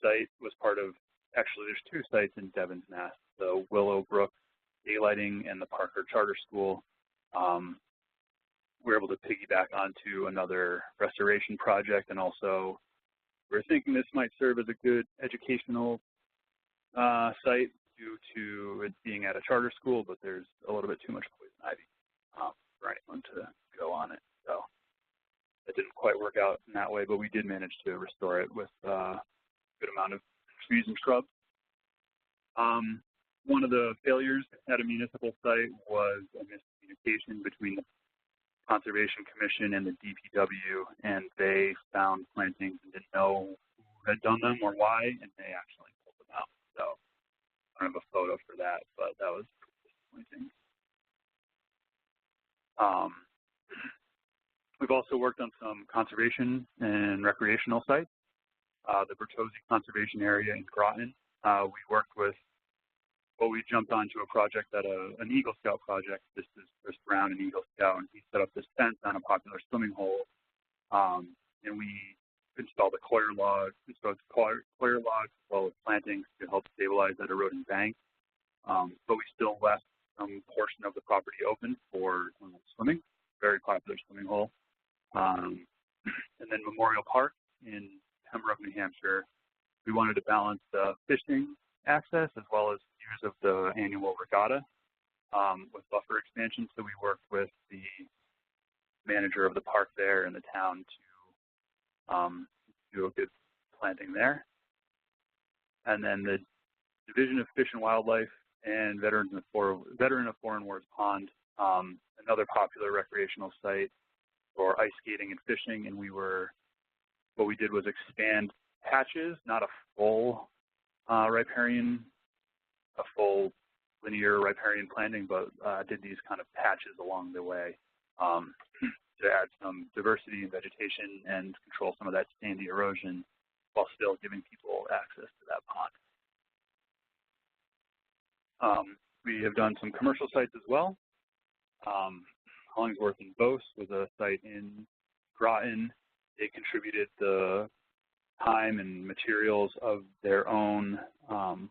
site was part of, actually there's 2 sites in Devon's Mass, the Willowbrook Daylighting and the Parker Charter School. We're able to piggyback onto another restoration project, and also we're thinking this might serve as a good educational site due to it being at a charter school, but there's a little bit too much poison ivy for anyone to go on it. So it didn't quite work out in that way, but we did manage to restore it with a good amount of trees and shrubs. One of the failures at a municipal site was a miscommunication between the Conservation Commission and the DPW, and they found plantings and didn't know who had done them or why, and they actually pulled them out. So I don't have a photo for that, but that was disappointing. We've also worked on some conservation and recreational sites. The Bertozzi Conservation Area in Groton. We jumped onto a project an Eagle Scout project. This is Chris Brown, an Eagle Scout, and he set up this fence on a popular swimming hole. And we installed coir logs as well as plantings to help stabilize that eroding bank. But we still left some portion of the property open for swimming, very popular swimming hole. And then Memorial Park in Pembroke, New Hampshire. We wanted to balance the fishing access as well as use of the annual regatta. with buffer expansion. So we worked with the manager of the park there and the town to do a good planting there. And then the Division of Fish and Wildlife and Veteran of Foreign Wars Pond, another popular recreational site for ice skating and fishing. And what we did was expand patches, not a full riparian, a full linear riparian planting, but did these kind of patches along the way to add some diversity in vegetation and control some of that sandy erosion while still giving people access to that pond. We have done some commercial sites as well. Hollingsworth and Bose was a site in Groton. They contributed the time and materials of their own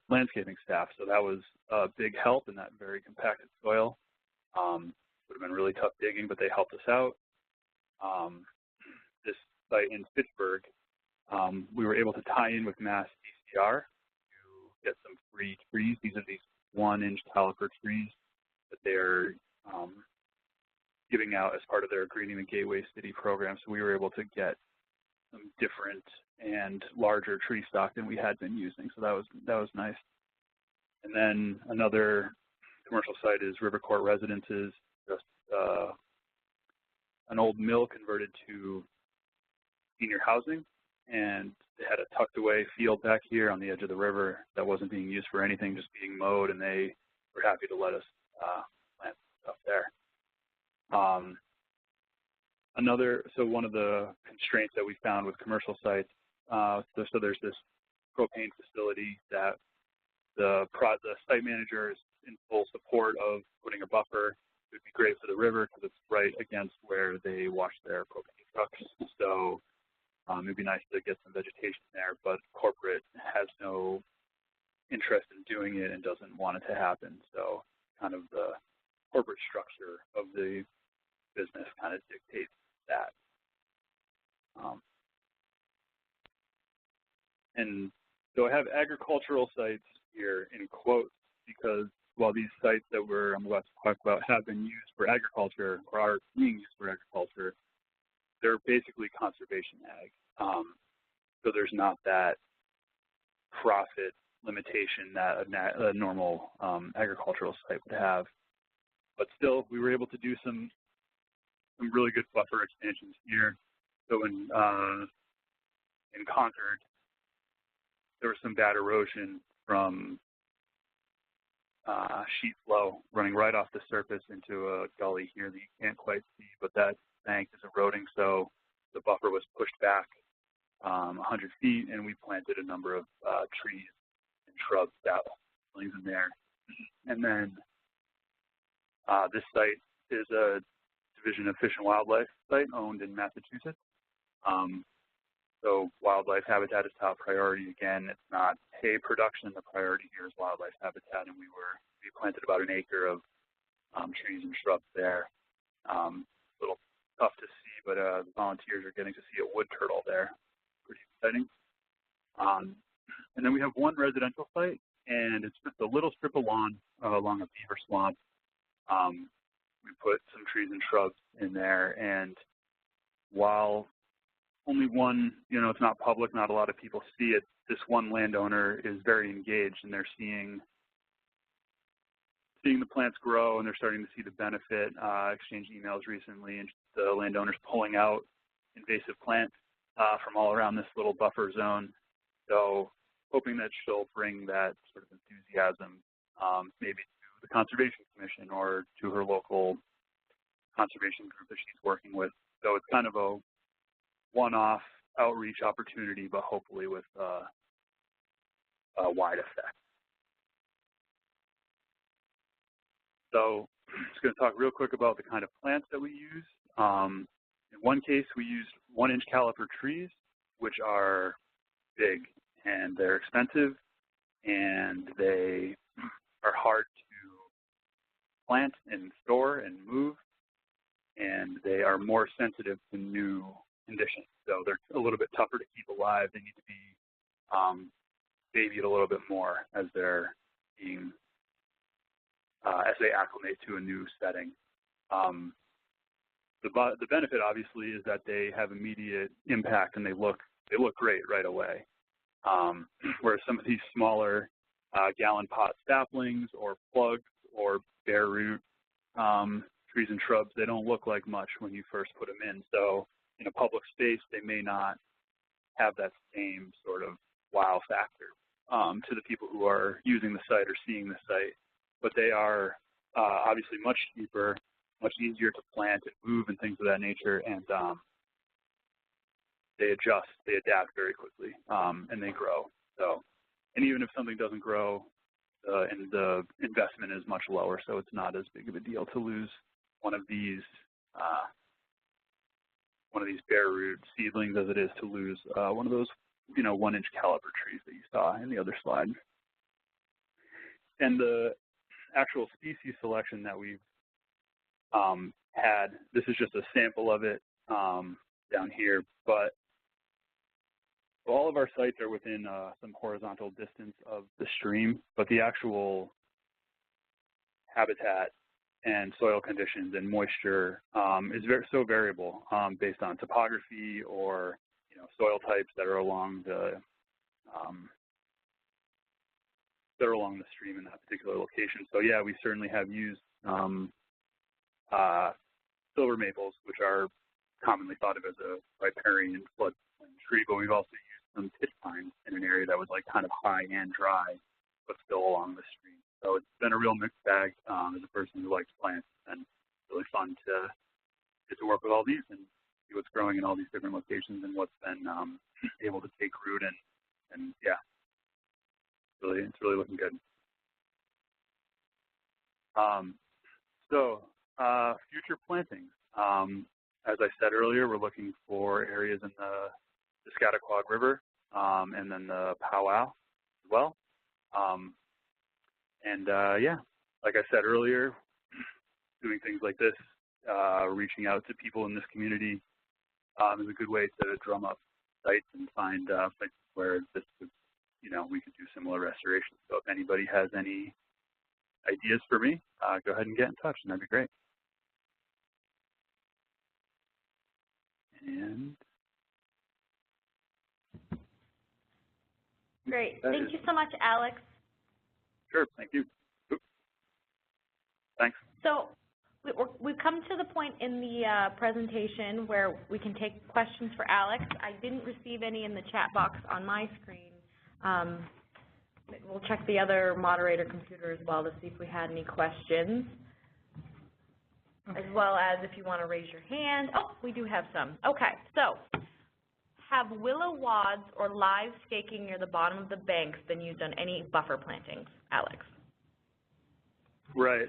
landscaping staff. So that was a big help in that very compacted soil. Would have been really tough digging, but they helped us out. This site in Fitchburg, we were able to tie in with Mass DCR to get some free trees. These are these 1-inch caliper trees that they're giving out as part of their Greening the Gateway City program. So we were able to get some different and larger tree stock than we had been using. So that was nice. And then another commercial site is River Court Residences, just an old mill converted to senior housing. And they had a tucked away field back here on the edge of the river that wasn't being used for anything, just being mowed, and they were happy to let us plant stuff there. So one of the constraints that we found with commercial sites, so there's this propane facility that the site manager is in full support of putting a buffer. It would be great for the river because it's right against where they wash their propane trucks. So it'd be nice to get some vegetation there, but corporate has no interest in doing it and doesn't want it to happen. So kind of the corporate structure of the business kind of dictates that. And so I have agricultural sites here in quotes because while these sites that I'm about to talk about have been used for agriculture or are being used for agriculture, they're basically conservation ag. So there's not that profit limitation that a normal agricultural site would have. But still, we were able to do some really good buffer expansions here. So in Concord, there was some bad erosion from sheet flow running right off the surface into a gully here that you can't quite see, but that bank is eroding, so the buffer was pushed back 100 feet, and we planted a number of trees and shrubs, saplings in there. And then this site is a Division of Fish and Wildlife site owned in Massachusetts. So wildlife habitat is top priority. Again, it's not hay production. The priority here is wildlife habitat, and we planted about an acre of trees and shrubs there. A little tough to see, but the volunteers are getting to see a wood turtle there. Pretty exciting. And then we have one residential site, and it's just a little strip of lawn along a beaver swamp. We put some trees and shrubs in there, and while only one, it's not public, not a lot of people see it, this one landowner is very engaged, and they're seeing the plants grow, and they're starting to see the benefit. Exchanged emails recently, and the landowner's pulling out invasive plants from all around this little buffer zone. So hoping that she'll bring that sort of enthusiasm maybe to the Conservation Commission or to her local conservation group that she's working with. So it's kind of a one-off outreach opportunity, but hopefully with a wide effect. So I'm just going to talk real quick about the kind of plants that we use. In one case, we used 1-inch caliper trees, which are big and they're expensive and they are hard to plant and store and move, and they are more sensitive to new conditions. So they're a little bit tougher to keep alive. They need to be babied a little bit more as they're being as they acclimate to a new setting. The benefit, obviously, is that they have immediate impact and they look great right away. Whereas some of these smaller gallon pot saplings or plugs or bare root trees and shrubs, they don't look like much when you first put them in. So in a public space, they may not have that same sort of wow factor to the people who are using the site or seeing the site. But they are obviously much cheaper, much easier to plant and move and things of that nature, and they adjust, they adapt very quickly, and they grow. So, and even if something doesn't grow, and the investment is much lower, so it's not as big of a deal to lose one of these bare root seedlings as it is to lose one of those 1-inch caliber trees that you saw in the other slide. And the actual species selection that we've had, this is just a sample of it down here, but all of our sites are within some horizontal distance of the stream, but the actual habitat and soil conditions and moisture is so variable based on topography or soil types that are along the stream in that particular location. So yeah, we certainly have used silver maples, which are commonly thought of as a riparian floodplain tree, but we've also used some pitch pines in an area that was like kind of high and dry, but still along the stream. So it's been a real mixed bag as a person who likes plants, and really fun to get to work with all these and see what's growing in all these different locations and what's been able to take root, and yeah, it's really looking good. Future plantings. As I said earlier, we're looking for areas in the Piscataqua River and then the Powwow as well. Yeah, like I said earlier, doing things like this, reaching out to people in this community is a good way to drum up sites and find places where this could, we could do similar restorations. So if anybody has any ideas for me, go ahead and get in touch, and that'd be great. And great. Thank you so much, Alex. Sure. Thank you. Oops. Thanks. So we've come to the point in the presentation where we can take questions for Alex. I didn't receive any in the chat box on my screen. We'll check the other moderator computer as well to see if we had any questions, as well as if you want to raise your hand. Oh, we do have some. Okay, so have willow wads or live staking near the bottom of the banks been used on any buffer plantings, Alex? Right.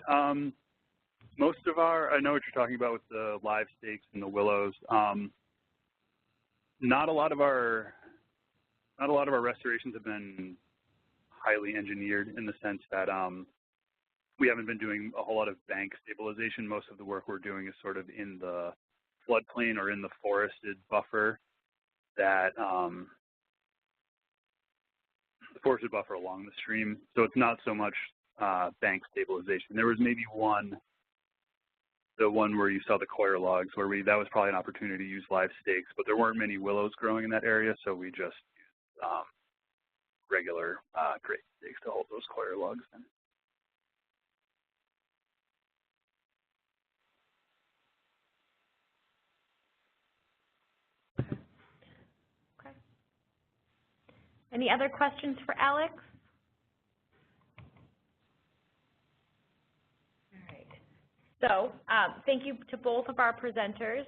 Most of our, I know what you're talking about with the live stakes and the willows. Not a lot of our restorations have been highly engineered in the sense that we haven't been doing a whole lot of bank stabilization. Most of the work we're doing is sort of in the floodplain or in the forested buffer that the forested buffer along the stream. So it's not so much bank stabilization. There was maybe the one where you saw the coir logs, where that was probably an opportunity to use live stakes, but there weren't many willows growing in that area, so we just used regular great stakes to hold those coir logs in. Okay. Any other questions for Alex? So thank you to both of our presenters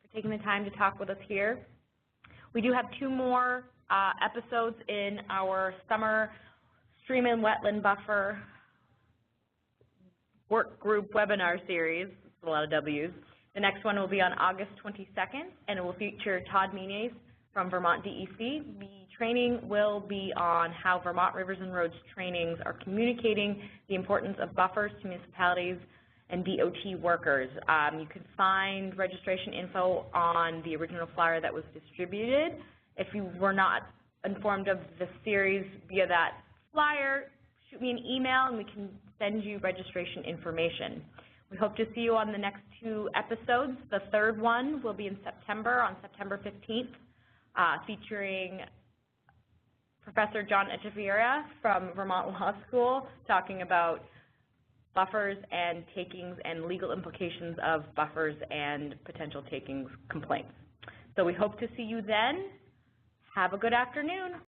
for taking the time to talk with us here. We do have 2 more episodes in our summer stream and wetland buffer work group webinar series. It's a lot of W's. The next one will be on August 22nd, and it will feature Todd Menes from Vermont DEC. The training will be on how Vermont Rivers and Roads trainings are communicating the importance of buffers to municipalities and DOT workers. You can find registration info on the original flyer that was distributed. If you were not informed of the series via that flyer, shoot me an email and we can send you registration information. We hope to see you on the next 2 episodes. The third one will be in September, on September 15th, featuring Professor John Echeverria from Vermont Law School, talking about buffers and takings and legal implications of buffers and potential takings complaints. So we hope to see you then. Have a good afternoon.